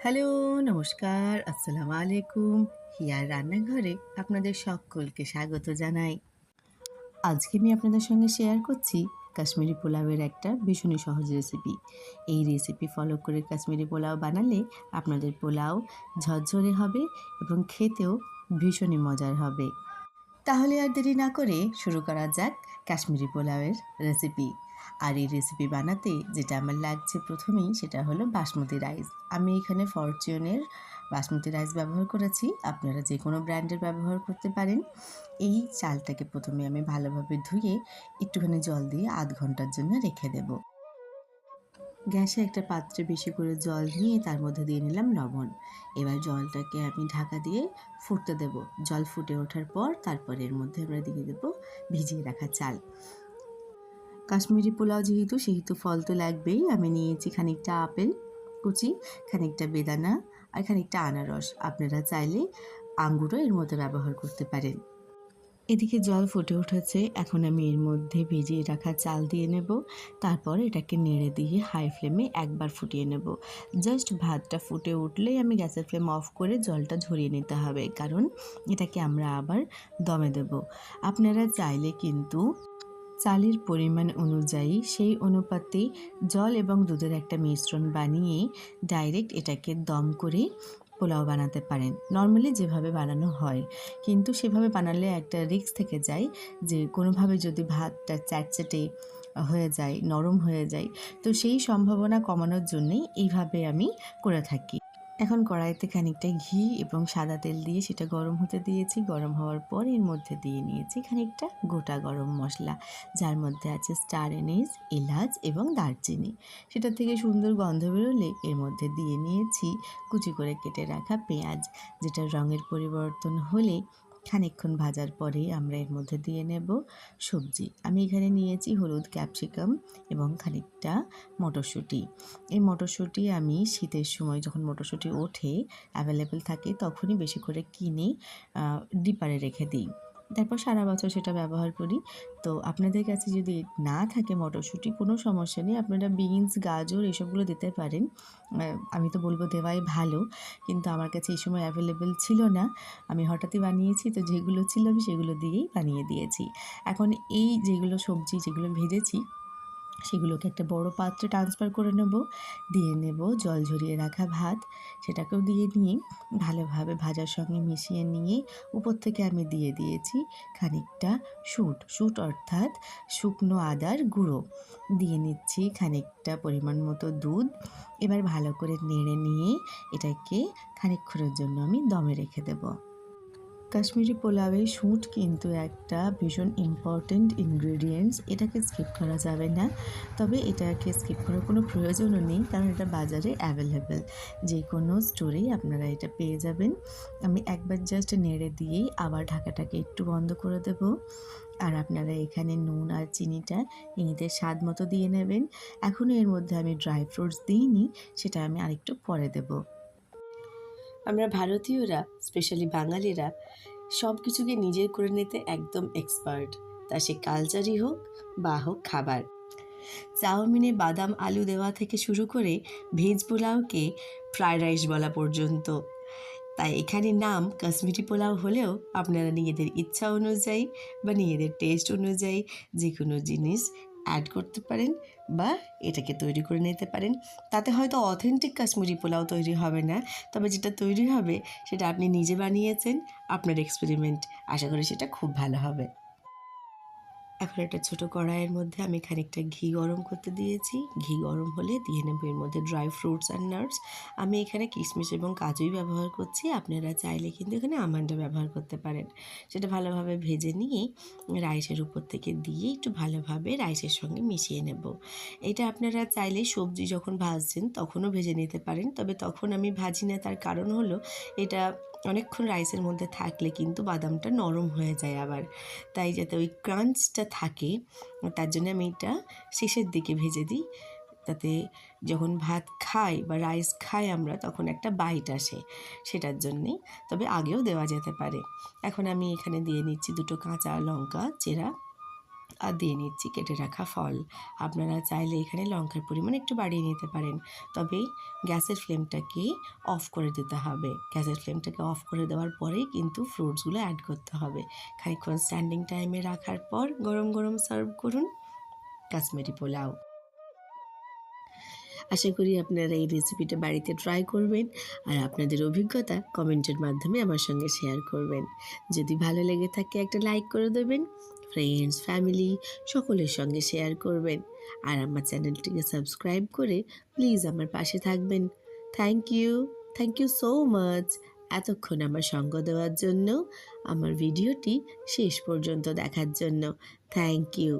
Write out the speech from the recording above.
Hello, নমস্কার, আসসালামু আলাইকুম। হিয়ার রান্নাঘরে আপনাদের সকলকে স্বাগত জানাই। আজকে আমি আপনাদের সঙ্গে শেয়ার করছি কাশ্মীরি পোলাওয়ের একটা ভীষণই সহজ রেসিপি। এই রেসিপি ফলো করে কাশ্মীরি পোলাও বানালে আপনাদের পোলাও ঝরঝরে হবে এবং খেতেও ভীষণই মজার হবে। তাহলে আর দেরি না করে শুরু করা যাক কাশ্মীরি পোলাওয়ের রেসিপি। আর এই রেসিপি বানাতে যেটা আমার লাগছে প্রথমেই সেটা হলো বাসমতি রাইস। আমি এখানে ফরচুনের বাসমতি রাইস ব্যবহার করেছি, আপনারা যে কোনো ব্র্যান্ডের ব্যবহার করতে পারেন। এই চালটাকে প্রথমে আমি ভালোভাবে ধুয়ে একটুখানি জল দিয়ে আধ ঘন্টার জন্য রেখে দেব। গ্যাসে একটা পাত্রে বেশি করে জল নিয়ে তার মধ্যে দিয়ে নিলাম লবণ। এবার জলটাকে আমি ঢাকা দিয়ে ফুটতে দেব। জল ফুটে ওঠার পর তারপর এর মধ্যে আমরা দিয়ে দেব ভিজিয়ে রাখা চাল। কাশ্মীরি পোলাও সেহেতু ফল তো লাগবেই। আমি নিয়েছি খানিকটা আপেল কুচি, খানিকটা বেদানা আর খানিকটা আনারস। আপনারা চাইলে আঙ্গুরও এর মধ্যে ব্যবহার করতে পারেন। এদিকে জল ফুটে উঠেছে, এখন আমি এর মধ্যে ভিজিয়ে রাখা চাল দিয়ে নেব। তারপর এটাকে নেড়ে দিয়ে হাই ফ্লেমে একবার ফুটিয়ে নেব। জাস্ট ভাতটা ফুটে উঠলেই আমি গ্যাসের ফ্লেম অফ করে জলটা ঝরিয়ে নিতে হবে, কারণ এটাকে আমরা আবার দমে দেব। আপনারা চাইলে কিন্তু চালের পরিমাণ অনুযায়ী সেই অনুপাতে জল এবং দুধের একটা মিশ্রণ বানিয়ে ডাইরেক্ট এটাকে দম করে পোলাও বানাতে পারেন, নর্মালি যেভাবে বানানো হয়। কিন্তু সেভাবে বানালে একটা রিস্ক থেকে যায় যে কোনোভাবে যদি ভাতটা চ্যাটচ্যাটে হয়ে যায়, নরম হয়ে যায়, তো সেই সম্ভাবনা কমানোর জন্যেই এইভাবে আমি করে থাকি। এখন কড়াইতে খানিকটা ঘি এবং সাদা তেল দিয়ে সেটা গরম হতে দিয়েছি। গরম হওয়ার পর এর মধ্যে দিয়ে নিয়েছি খানিকটা গোটা গরম মশলা, যার মধ্যে আছে স্টার এনিস, এলাচ এবং দারচিনি। সেটা থেকে সুন্দর গন্ধ বেরোলে এর মধ্যে দিয়ে নিয়েছি কুচি করে কেটে রাখা পেঁয়াজ, যেটার রঙের পরিবর্তন হলে খানিকক্ষণ ভাজার পরে আমরা এর মধ্যে দিয়ে নেব সবজি। আমি এখানে নিয়েছি হলুদ, ক্যাপসিকাম এবং খানিকটা মটরশুঁটি। এই মটরশুঁটি আমি শীতের সময় যখন মটরশুঁটি ওঠে, অ্যাভেলেবেল থাকে, তখনই বেশি করে কিনে ডিপারে রেখে দিই। তারপর সারা বছর সেটা ব্যবহার করি। তো আপনাদের কাছে যদি না থাকে মটরশুঁটি, কোনো সমস্যা নেই, আপনারা বিনস, গাজর এসবগুলো দিতে পারেন। আমি তো বলবো দেওয়াই ভালো, কিন্তু আমার কাছে এই সময় অ্যাভেলেবেল ছিল না। আমি হঠাৎই বানিয়েছি, তো যেগুলো ছিল আমি সেগুলো দিয়েই বানিয়ে দিয়েছি। এখন এই যেগুলো সবজি যেগুলো ভেজেছি সেগুলোকে একটা বড় পাত্রে ট্রান্সফার করে নেব। দিয়ে নেব জল ঝরিয়ে রাখা ভাত, সেটাকেও দিয়ে নিয়ে ভালোভাবে ভাজার সঙ্গে মিশিয়ে নিয়ে উপর থেকে আমি দিয়ে দিয়েছি খানিকটা শুট অর্থাৎ শুকনো আদার গুঁড়ো। দিয়ে নিচ্ছি খানিকটা পরিমাণ মতো দুধ। এবার ভালো করে নেড়ে নিয়ে এটাকে খানিকক্ষণের জন্য আমি দমে রেখে দেব। কাশ্মীরি পোলাওয়ে শুঁট কিন্তু একটা ভীষণ ইম্পর্ট্যান্ট ইনগ্রেডিয়েন্টস, এটাকে স্কিপ করা যাবে না। তবে এটাকে স্কিপ করার কোনো প্রয়োজনও নেই, কারণ এটা বাজারে অ্যাভেলেবেল, যে কোনো স্টোরেই আপনারা এটা পেয়ে যাবেন। আমি একবার জাস্ট নেড়ে দিয়েই আবার ঢাকাটাকে একটু বন্ধ করে দেব। আর আপনারা এখানে নুন আর চিনিটা নিজেদের স্বাদ মতো দিয়ে নেবেন। এখনও এর মধ্যে আমি ড্রাই ফ্রুটস দিইনি, সেটা আমি আরেকটু পরে দেবো। আমরা ভারতীয়রা, স্পেশালি বাঙালিরা, সব কিছুকে নিজের করে নিতে একদম এক্সপার্ট, তা সে কালচারই হোক বা হোক খাবার। চাউমিনে বাদাম আলু দেওয়া থেকে শুরু করে ভেজ পোলাওকে ফ্রায়েড রাইস বলা পর্যন্ত। তাই এখানে নাম কাশ্মীরি পোলাও হলেও আপনারা নিজেদের ইচ্ছা অনুযায়ী বা নিজেদের টেস্ট অনুযায়ী যে কোনো জিনিস অ্যাড করতে পারেন বা এটাকে তৈরি করে নিতে পারেন। তাতে হয়তো অথেন্টিক কাশ্মীরি পোলাও তৈরি হবে না, তবে যেটা তৈরি হবে সেটা আপনি নিজে বানিয়েছেন, আপনার এক্সপেরিমেন্ট, আশা করি সেটা খুব ভালো হবে। এখন একটা ছোটো কড়াইয়ের মধ্যে আমি খানিকটা ঘি গরম করতে দিয়েছি। ঘি গরম হলে দিয়ে নেব এর মধ্যে ড্রাই ফ্রুটস অ্যান্ড নাটস। আমি এখানে কিশমিশ এবং কাজুই ব্যবহার করছি, আপনারা চাইলে কিন্তু এখানে আমন্ডও ব্যবহার করতে পারেন। সেটা ভালোভাবে ভেজে নিয়ে রাইসের উপর থেকে দিয়ে একটু ভালোভাবে রাইসের সঙ্গে মিশিয়ে নেব। এটা আপনারা চাইলে সবজি যখন ভাজছেন তখনও ভেজে নিতে পারেন, তবে তখন আমি ভাজি না, তার কারণ হলো এটা অনেকক্ষণ রাইসের মধ্যে থাকলে কিন্তু বাদামটা নরম হয়ে যায় আবার, তাই যাতে ওই ক্রাঞ্চটা থাকে তার জন্য আমি এটা শেষের দিকে ভেজে দিই, তাতে যখন ভাত খাই বা রাইস খাই আমরা তখন একটা বাইট আসে, সেটার জন্যেই। তবে আগেও দেওয়া যেতে পারে। এখন আমি এখানে দিয়ে নিচ্ছি দুটো কাঁচা লঙ্কা চেরা, আর দিয়ে নিচ্ছি কেটে রাখা ফল। আপনারা চাইলে এখানে লঙ্কার পরিমাণ একটু বাড়িয়ে নিতে পারেন, তবে গ্যাসের ফ্লেমটাকে অফ করে দিতে হবে। গ্যাসের ফ্লেমটাকে অফ করে দেওয়ার পরেই কিন্তু ফ্রুটসগুলো অ্যাড করতে হবে। খানিকক্ষণ স্ট্যান্ডিং টাইমে রাখার পর গরম গরম সার্ভ করুন কাশ্মীরি পোলাও। আশা করি আপনারা এই রেসিপিটা বাড়িতে ট্রাই করবেন আর আপনাদের অভিজ্ঞতা কমেন্টের মাধ্যমে আমার সঙ্গে শেয়ার করবেন। যদি ভালো লেগে থাকে একটা লাইক করে দেবেন, ফ্রেন্ডস, ফ্যামিলি সকলের সঙ্গে শেয়ার করবেন আর আমার চ্যানেলটিকে সাবস্ক্রাইব করে প্লিজ আমার পাশে থাকবেন। থ্যাংক ইউ সো মাচ এতক্ষণ আমার সঙ্গ দেওয়ার জন্য, আমার ভিডিওটি শেষ পর্যন্ত দেখার জন্য। Thank you.